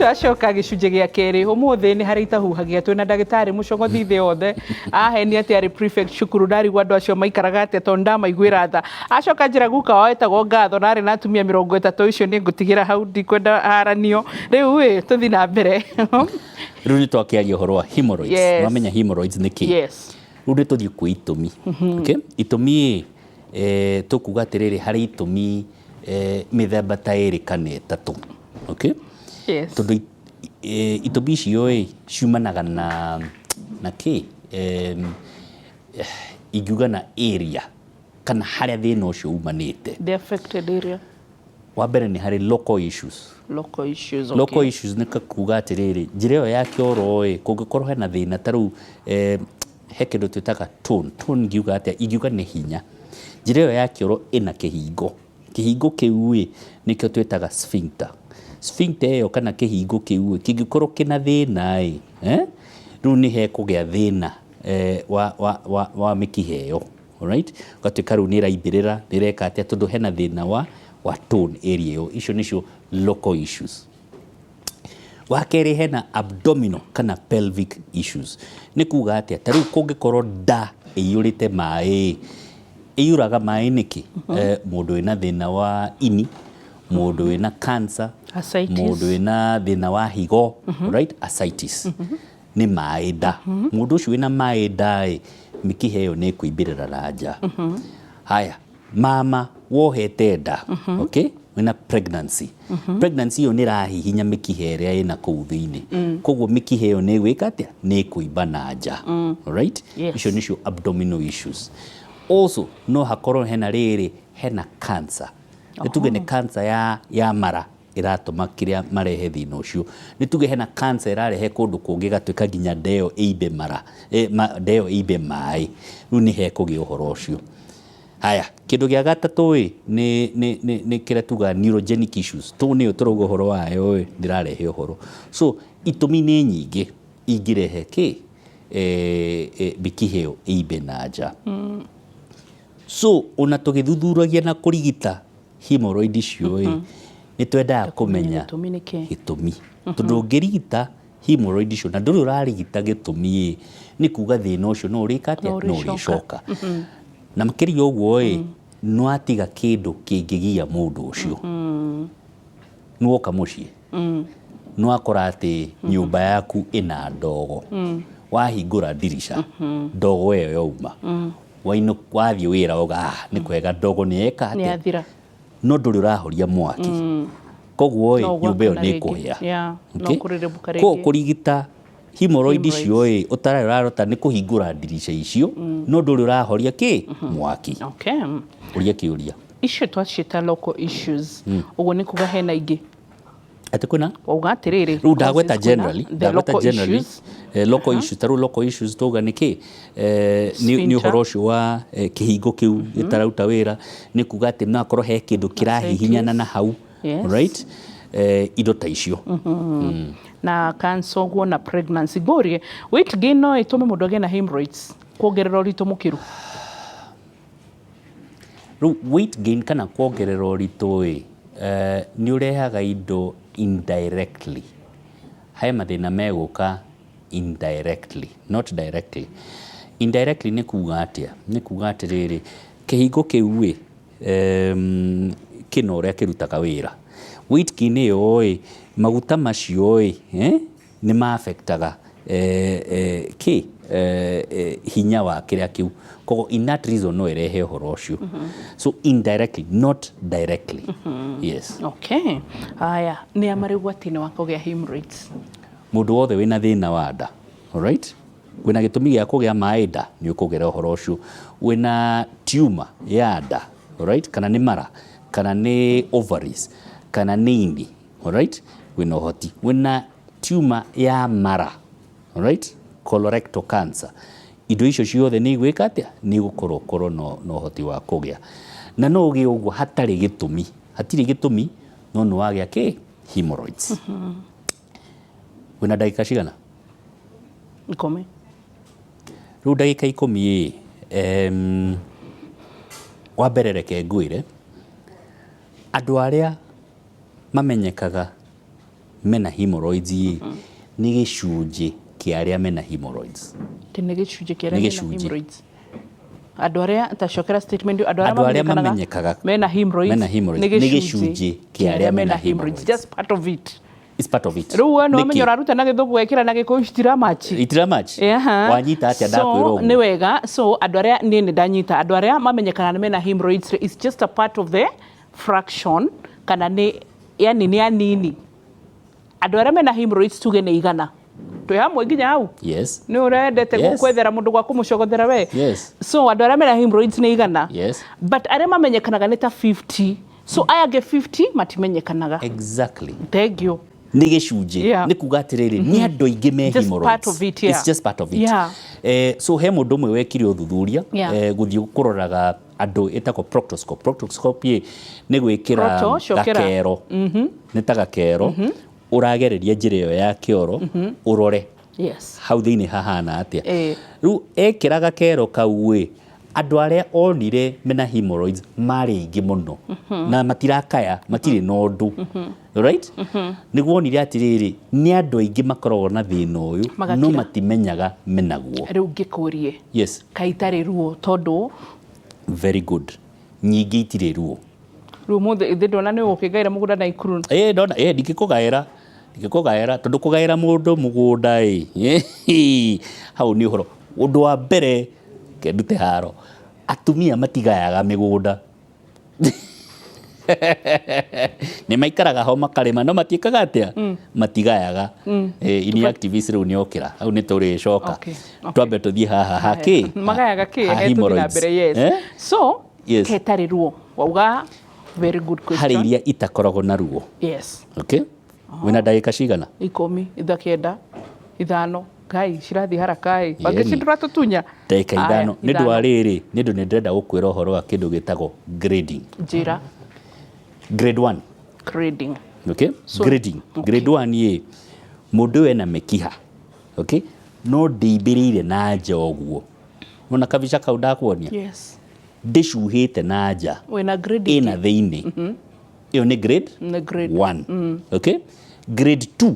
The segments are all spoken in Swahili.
Twacoka gicunjĩ gĩa kerĩ ũmũthĩ nĩ harĩ itahuhagia twĩna ndagĩtarĩ Mũcongothi thĩ yothe ahenia atĩ arĩ prefect cukuru ndarigwo andũ acio maikaraga atĩa tondũ ndamaiguĩra tha. Acoka njĩra guka wao etagwo Ngatho na arĩ na atumia 30 icio nĩ ngũtigĩra hau ndikwenda haranio. Rĩu tũthiĩ na mbere. Rĩu nĩ twakĩaria ũhoro wa hemorrhoids. Wamenya hemorrhoids nĩ kĩ? Yes. Rĩu nĩ tũthiĩ kwĩ itũmi. Okay? Itũmi tũkuga atĩrĩrĩ harĩ itũmi mĩthemba ta ĩrĩ kana ĩtatũ. Okay? Yes. Tondũ itũmi icio ciumanaga na kĩ? Ingiuga na area kana harĩa thĩna ũcio umanĩte. The affected area. Wa mbere nĩ harĩ local issues. Local issues, okay. Local issues nĩ kuga atĩrĩrĩ njĩra ĩyo ya kĩoro kũngĩkorwo hena thĩna ta rĩu he kĩndũ twĩtaga tone ngiuga atĩa ingiuga nĩ hinya. Njĩra ĩyo ya kĩoro ĩna kĩhingo. Kĩhingo kĩu nĩkĩo twĩtaga sphincter. Sphincter ĩyo kana kĩhingo kĩu kĩngĩkorwo kĩna thĩna rĩu nĩ hekũgĩa thĩna wa mĩkiha ĩyo. Alright? Gatuĩka rĩu nĩ ĩraithĩrĩra nĩ ĩreka atĩa tondũ hena thĩna wa tone area ĩyo. Icio nĩcio local issues. Wa kerĩ hena abdominal kana pelvic issues. Nĩ kuga atĩa ta rĩu kũngĩkorwo nda ĩiyũrĩte maĩ ĩiyũraga maĩ nĩkĩ? Mũndũ wĩna thĩna wa ini, mũndũ wĩna cancer, mũndũ wĩna thĩna wa higo, right? Ascites. Nĩ maĩ nda. Mũndũ ũcio wĩna maĩ nda mĩkiha ĩyo nĩ ĩkũimbĩrĩra na nja. Haya, mama wohete nda, okay? Wĩna pregnancy. Pregnancy ĩyo nĩ ĩrahihinya mĩkiha ĩrĩa ĩna kũu thĩinĩ. Koguo mĩkiha ĩyo nĩ ĩgwĩka atĩa? Nĩ ĩkũimba na nja. Right? Icio nĩcio abdominal issues. Also, no hakorwo hena cancer. Nĩtuge nĩ cancer ya mara ĩratũma kĩrĩa marehe thĩna ũcio. Nĩtuge hena cancer ĩrarehe kũndũ kũngĩ gatuĩka nginya nda ĩyo ĩimbe nda ĩyo ĩimbe maĩ. Rĩu nĩ hekũgĩa ũhoro ũcio. Haya, kĩndũ gĩa gatatũ nĩ kĩrĩa tuga neurogenic issues. Tũu nĩyo tũrauga ũhoro wayo ndĩrarehe ũhoro. So, itũmi nĩ nyingĩ ingĩrehe kĩ? Mĩkiha ĩyo ĩimbe na nja. So, ona tũgĩthuthuragia na kũrigita hemorrhoid icio nĩ twendaga kũmenya gĩtũmi. Tondũ ũngĩrigita hemorrhoid icio na ndũrĩ ũrarigita gĩtũmi nĩ kuga thĩna ũcio no ũrĩka atĩa? No ũrĩcoka. Na makĩria ũguo no atiga kĩndũ kĩngĩgia mũndũ ũcio. Nĩ woka mũciĩ. No akora atĩ nyũmba yaku ĩna ndogo. Wahingũra dirisha ndogo ĩyo yauma. Wathiĩ wĩra oga nĩ kwega ndogo nĩ yeka atĩa? No ndũrĩ ũrahoria mwaki. Koguo nyũmba ĩyo nĩ ĩkũhĩa. Koguo kũrigita hemorrhoid icio ũtarĩ ũrarota nĩ kũhingũra dirisha icio no ndũrĩ ũrahoria kĩ? Mwaki. Ũria kĩũria. Icio twaciĩta local issues. Ũguo nĩ kuga hena ingĩ. Atĩ kwĩna? Wauga atĩrĩrĩ. Rĩu ndagweta generally. Local issues. Tarũ local issues tauga nĩ kĩ? Nĩ ũhoro ũcio wa kĩhingo kĩu gĩtarauta wĩra. Nĩ kuga atĩ no akorwo he kĩndũ kĩrahihinyana na hau. Right? Indo ta icio. Na cancer ũguo na pregnancy. Ngorie, weight gain no ĩtũme mũndũ agĩe na hemorrhoids kuongerera ũritũ mũkĩru? Rĩu weight gain kana kuongerera ũritũ nĩ ũrehaga indo indirectly. He mathĩna megũka indirectly, not directly. Indirectly nĩ kuga atĩa? Nĩ kuga atĩrĩrĩ, kĩhingo kĩu kĩna ũrĩa kĩrutaga wĩra. Weight gain ĩyo maguta macio nĩ ma-affectaga hinya wa kĩrĩa kĩu. Koguo in that reason no ĩrehe ũhoro ũcio. So indirectly, not directly. Yes. Okay. Haya, nĩ amarĩ ũgwati-inĩ wa kũgĩa hemorrhoids? Mũndũ wothe wĩna thĩna wa nda. Alright? Wĩna gĩtũmi gĩa kũgĩa maĩ nda nĩ ũkũgera ũhoro ũcio. Wĩna tumor ya nda. Alright? Kana nĩ mara, kana nĩ ovaries, kana nĩ ini. Alright? Wĩna ũhoti. Wĩna tumor ya mara. Alright? Colorectal cancer. Indo icio ciothe nĩ igwĩka atĩa? Nĩ igũkorwo na ũhoti wa kũgĩa. Na no ũgĩe ũguo hatarĩ gĩtũmi. Hatirĩ gĩtũmi no nĩ wagĩa kĩ? Hemorrhoids. Wĩna ndagĩka cigana? 10. Rĩu ndagĩka 10 wa mbere reke ngwĩre andũ arĩa mamenyekaga mena hemorrhoids nĩ gĩcunjĩ kĩa arĩa mena hemorrhoids. Nĩ gĩcunjĩ kĩa arĩa mena hemorrhoids. Andũ arĩa tacokera statement andũ arĩa mamenyekaga mena hemorrhoids nĩ gĩcunjĩ kĩa arĩa mena hemorrhoids. Just part of it. It's part of it. Rĩu no amenyo raruta na gĩthũngũ wekĩra na gĩkũyũ itiramatch. Wanyita atĩa ndakwĩrwo ũguo. Nĩ wega. So andũ arĩa nĩ ndanyita andũ arĩa mamenyekana nĩ mena hemorrhoids is just a part of the fraction kana nĩ yani nĩ anini. Andũ arĩa mena hemorrhoids tuge nĩ igana. Twĩ hamwe nginya hau. Yes. Nĩ ũrendete gũkwethera mũndũ gwa kũmũcogothera we. Yes. So andũ arĩa mena hemorrhoids nĩ igana. Yes. But arĩa mamenyekanaga nĩ ta 50. So aya angĩ 50 matimenyekanaga. Exactly. Thank you. Nĩ gĩcunjĩ nĩ kuga atĩrĩrĩ nĩ andũ aingĩ me hemorrhoids. It's just part of it. So he mũndũ ũmwe wekire ũthuthuria gũthiĩ kũroraga andũ ĩtagwo proctoscope. Proctoscope nĩ gwĩkĩra gakero nĩ ta gakero ũragereria njĩra ĩyo ya kĩoro ũrore hau thĩinĩ hahana atĩa. Rĩu ekĩra gakero kau andũ arĩa onire mena hemorrhoids marĩ aingĩ mũno na matirakaya matirĩ na ũndũ. Right? Nĩguo onire atĩrĩrĩ nĩ andũ aingĩ makoragwo na thĩna ũyũ no matimenyaga menaguo. Rĩu ngĩkũrie kaĩ itarĩ ruo tondũ very good nyingĩ itirĩ ruo. Rĩu mũthĩ ithĩ ndona nĩ ũkĩngaĩra mũgũnda na Nakuru. Ndona ndingĩkũgaĩra tondũ kũgaĩra mũndũ mũgũnda hau nĩ ũhoro. Ũndũ wa mbere kendute haro atumia matigayaga mĩgũnda. Nĩ maikaraga ho makarĩma no matiĩkaga atĩa matigayaga. Ini activist rĩu nĩ okĩra hau nĩ tũrĩcoka twambe tũthiĩ haha hakĩ magayaga kĩ hetũthi na mbere. So ketarĩ ruo wauga very good question. Harĩ iria itakoragwo na ruo. Okay. Wĩna ndagĩka cigana? 10 9 5 Ngai cirathiĩ haraka bangĩ citũratutunya ndagĩka 5. Nĩ ũndũ wa rĩrĩ nĩ ũndũ nĩ ndĩrenda gũkwĩra ũhoro wa kĩndũ gĩtagwo grading. Njĩra. Grade 1. Grading. Okay. Grading. Grade 1 mũndũ ena mĩkiha. Okay. No ndĩimbĩrĩire na nja ũguo. Wona kabica kau ndakuonia. Ndĩcuhĩte na nja. Wĩna grading. Ĩna thĩinĩ. Ĩyo nĩ grade 1. Okay. Grade 2.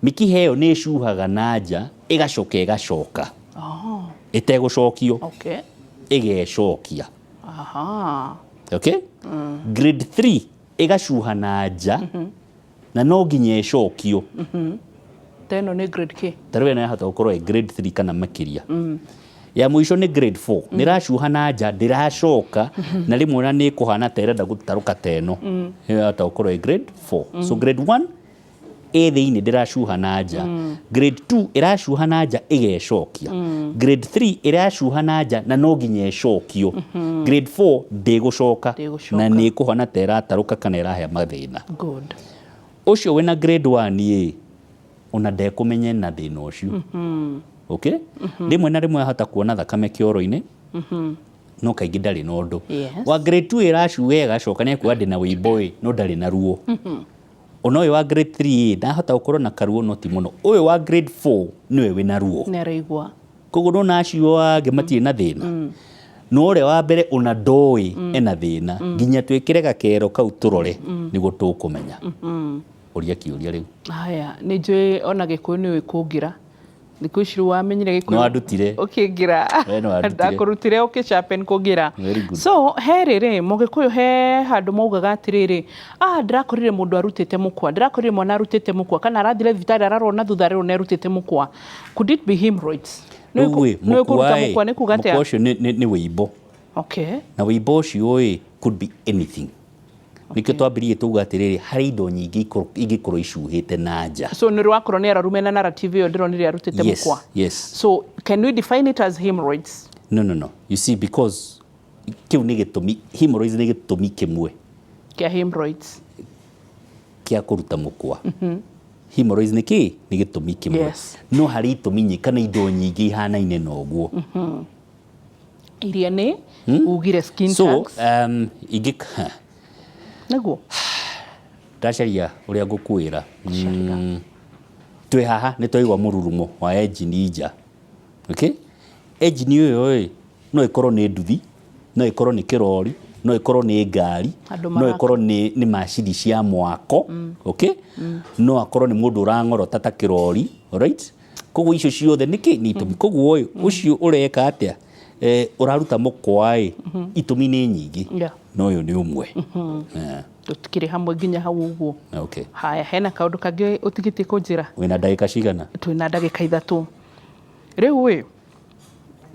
Mĩkiha ĩyo nĩ ĩcuhaga na nja ĩgacoka ĩgacoka. Ĩtegũcokio. Ĩgecokia. Okay. Grade 3 ĩgacuha na nja na no nginya ĩcokio. Teno nĩ grade K. Tarĩu ĩno yahota gũkorwo grade 3 kana makĩria. Ya mũico nĩ grade 4. Nĩracuha na nja ndĩracoka na rĩmwe na nĩ kũhana ta ĩrenda gũtarũka teno. Yahota gũkorwo grade 4. So grade 1 thĩinĩ ndĩracuha na nja. Grade 2 ĩracuha na nja ĩgecokia. Grade 3 ĩracuha na nja na no nginya ĩcokio. Grade 4 ndĩgũcoka na nĩ kũhana ta ĩratarũka kana ĩrahe mathĩna. Good. Ũcio wĩna grade 1 ona ndekũmenya na thĩna ũcio. Okay? Rĩmwe na rĩmwe ahota kuona thakame kĩoro-inĩ no kaingĩ ndarĩ na ũndũ. Wa grade 2 ĩracuha ĩgacoka nĩ kuga ndĩ na wĩimbo no ndarĩ na ruo. Ona ũyũ wa grade 3 ndahota gũkorwo na karuo no ti mũno. Ũyũ wa grade 4 nĩwe wĩna ruo. Nĩ araigua. Koguo no acio angĩ matirĩ na thĩna. No ũrĩa wa mbere ona ndoĩ ena thĩna nginya twĩkĩre gakero kau tũrore nĩguo tũkũmenya. Ũria kĩũria rĩu. Haya nĩ njũĩ ona gĩkũyũ nĩ ũkũngira. Thikũ ici wamenyire gĩkũyũ. No andutire. Ũkĩngira. Ndakũrutire ũkĩchapen kũngira. So he rĩrĩ mũgĩkũyũ he handũ maugaga atĩrĩrĩ ndĩrakorire mũndũ arutĩte mũkwa ndĩrakorire mwana arutĩte mũkwa kana arathire thibitarĩ ararwo na thutha rĩrĩ nĩarutĩte mũkwa. Could it be hemorrhoids? Nĩ kũruta mũkwa nĩ kuga atĩa? Mũkwa ũcio nĩ wĩimbo. Okay. Na wĩimbo ũcio could be anything. Nikio twambĩrĩrie tuga atĩrĩrĩ harĩ indo nyingĩ ingĩkorwo icuhĩte na nja. So nĩ rwakorwo nĩ ararume na narrative ĩyo ndĩronire arutĩte mũkwa. Yes. So can we define it as hemorrhoids? No. You see because kĩu nĩ gĩtũmi hemorrhoids nĩ gĩtũmi kĩmwe kĩa hemorrhoids kĩa kũruta mũkwa. Hemorrhoids nĩ kĩ nĩ gĩtũmi kĩmwe. No harĩ itũmi nyingĩ kana indo nyingĩ ihanaine na ũguo. Iria nĩ ugire skin tags. So Naguo ndacaria ũrĩa ngũkwĩra twĩ haha nĩ twaigua mũrurumo wa engine nja. Okay? Engine ũyũ no ĩkorwo nĩ nduthi no ĩkorwo nĩ kĩrori no ikorwo nĩ ngari, no ikorwo nĩ macini cia mwako, okay? No akorwo nĩ mũndũ ũrang'orota ta kĩrori, alright? Koguo icio ciothe nĩkĩ nĩ itũmi. Koguo ũcio ũreka atĩa ũraruta mũkwa itũmi nĩ nyingĩ, no ũyũ nĩ ũmwe. Tũtikĩrĩ hamwe nginya hau ũguo. Okay. Haya, hena kaũndũ kangĩ ũtigĩtie kũnjĩra? Wĩna ndagĩka cigana? Twĩna ndagĩka 3. Rĩu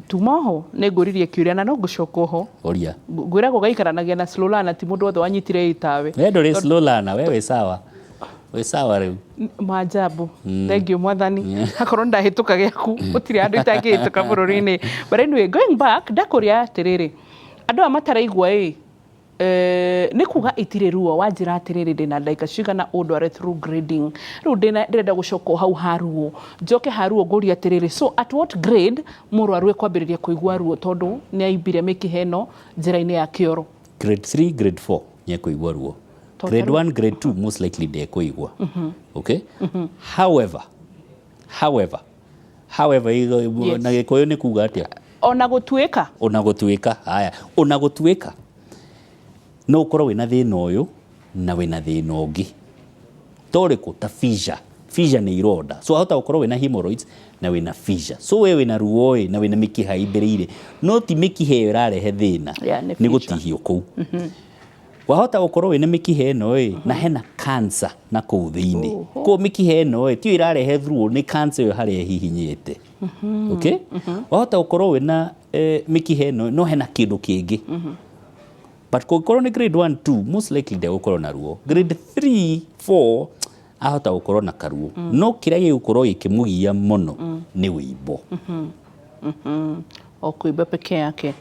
tuma ho nĩ ngũririe kĩũria na no ngũcoka ho. Oria. Ngwĩra gũgaikaranagia na slow learner ti mũndũ wothe wanyitire itawe. We ndũrĩ slow learner, we wĩ sawa. Wĩ sawa rĩu. Majabu. Thank you mwathani. Hakorwo ndahĩtũka gĩaku gũtirĩ andũ itangĩhĩtũka bũrũri-inĩ. But anyway, going back, ndakũria atĩrĩrĩ, andũ a mataraigua nĩ kuga itirĩ ruo wanjĩra atĩrĩrĩ ndĩna ndagĩka cigana ũndware through grading. Rĩu ndĩrenda gũcoka hau haruo. Njoke haruo ngũria atĩrĩrĩ, so at what grade mũrwaru ekwambĩrĩria kũigua ruo tondũ nĩ aimbire mĩkiha ĩno njĩra-inĩ ya kĩoro? Grade 3, grade 4 nĩ ekũigua ruo. Grade 1, grade 2 most likely ndekũigua. Okay? However, na Gĩkũyũ nĩ kuga atĩa? Ona gũtuĩka. Haya, ona gũtuĩka no ũkorwo wĩna thĩna ũyũ na wĩna thĩna ũngĩ. Torĩkũ ta fissure. Fissure nĩ ironda. So ahota gũkorwo wĩna hemorrhoids na wĩna fissure. So we wĩna ruo na wĩna mĩkiha imbĩrĩire. No ti mĩkiha ĩyo ĩrarehe thĩna. Nĩ gũtihio kũu. Wahota gũkorwo wĩna mĩkiha ĩno na hena cancer na kũu thĩinĩ. Kũu mĩkiha ĩno ti ĩrarehe through nĩ cancer ĩyo harĩa hihinyĩte. Okay? Wahota gũkorwo wĩna mĩkiha ĩno no hena kĩndũ kĩngĩ. But kũngĩkorwo nĩ grade 1, 2 most likely ndegũkorwo na ruo. Grade 3, 4 ahota gũkorwo na karuo. No kĩrĩa gĩgũkorwo gĩkĩmũgia mũno nĩ wĩimbo. O kũimba peke yake.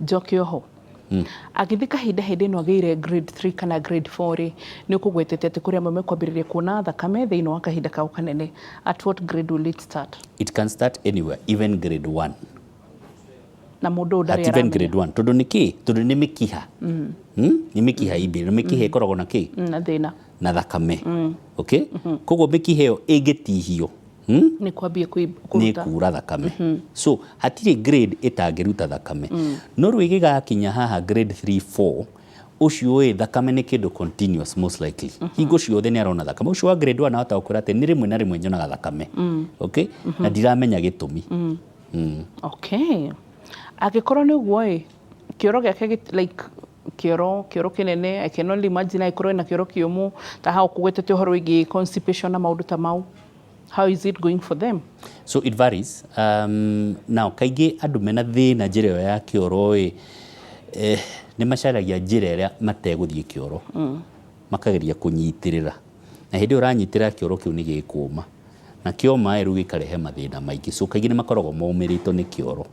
Njoke oho. Agĩthiĩ kahinda hĩndĩ ĩno agĩire grade 3 kana grade 4 nĩ ũkũgwetete atĩ kũrĩa amwe mekwambĩrĩria kuona thakame thĩinĩ wa kahinda kau kanene. At what grade will it start? It can start anywhere, even grade 1. Na mũndũ ndarĩ aramenya. Even grade 1. Tondũ nĩkĩ? Tondũ nĩ mĩkiha. Nĩ mĩkiha imbĩrĩ. Mĩkiha ĩkoragwo na kĩ? Na thĩna. Na thakame. Okay? Koguo mĩkiha ĩyo ĩngĩtihio nĩ kwambia kũruta. Nĩ kura thakame. So hatirĩ grade ĩtangĩruta thakame. No rĩu ĩgĩgakinya haha grade 3, 4 ũcio thakame nĩ kĩndũ continuous most likely. Hingo ciothe nĩ arona thakame. Ũcio wa grade 1 ahota gũkwĩra atĩ nĩ rĩmwe na rĩmwe nyonaga thakame. Okay? Na ndiramenya gĩtũmi. Okay. Angĩkorwo nĩ ũguo kĩoro gĩake like kĩoro kĩnene, I can only imagine aikorwo na kĩoro kĩũmũ ta hao kũgwetete ũhoro wĩgiĩ constipation na maũndũ ta mau. How is it going for them? So it varies. Now kaingĩ andũ mena thĩna njĩra ĩyo ya kĩoro nĩ macaragia njĩra ĩrĩa mategũthiĩ kĩoro. Makageria kũnyitĩrĩra. Na hĩndĩ ũranyitĩrĩra kĩoro kĩu nĩ gĩkũma. Na kĩoma rĩu gĩkarehe mathĩna maingĩ. So kaingĩ nĩ makoragwo maumĩrĩtwo nĩ kĩoro.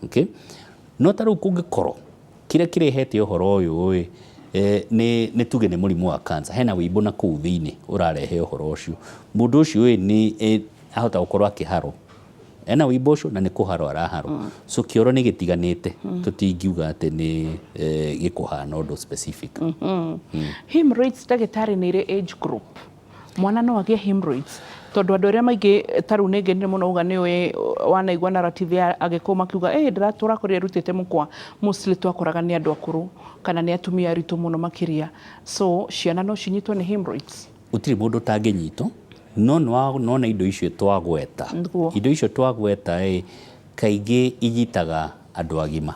Okay? No ta rĩu kũngĩkorwo kĩrĩa kĩrehete ũhoro ũyũ nĩ tuge nĩ mũrimũ wa cancer. Hena wĩimbo na kũu thĩinĩ ũrarehe ũhoro ũcio. Mũndũ ũcio nĩ ahota gũkorwo akĩharwo. Ena wĩimbo ũcio na nĩ kũharwo araharwo. So kĩoro nĩ gĩtiganĩte. Tũtingiuga atĩ nĩ gĩkũhana ũndũ specific. Hemorrhoids ndagĩtarĩ nĩ irĩ age group. Mwana no agĩe hemorrhoids. Tondũ andũ arĩa maingĩ ta rĩu nĩ ngenire mũno uga nĩ ũĩ wanaigua narrative ya Agĩkũyũ makiuga tũrakorire rutĩte mũkwa mostly twakoraga nĩ andũ akũrũ kana nĩ atumia aritũ mũno makĩria. So ciana no cinyitwo nĩ hemorrhoids. Gũtirĩ mũndũ ũtangĩnyitwo no nona indo icio twagweta. Indo icio twagweta kaingĩ inyitaga andũ agima.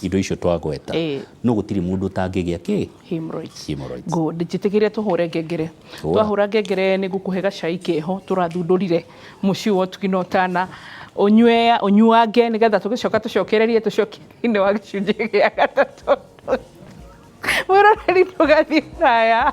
Indo icio twagweta. No gũtirĩ mũndũ ũtangĩgĩa kĩ? Hemorrhoids. Good. Njĩtĩkĩrie tũhũre ngengere. Twahũra ngengere nĩ ngũkũhe gacai keho tũrathundũrire mũciĩ wa Ũtugi Tana. Ũnyuange nĩgetha tũgĩcoka tũcokererie tũcokia-inĩ wa gĩcunjĩ gĩa gatatũ. Mũroreri ndũgathiĩ haya.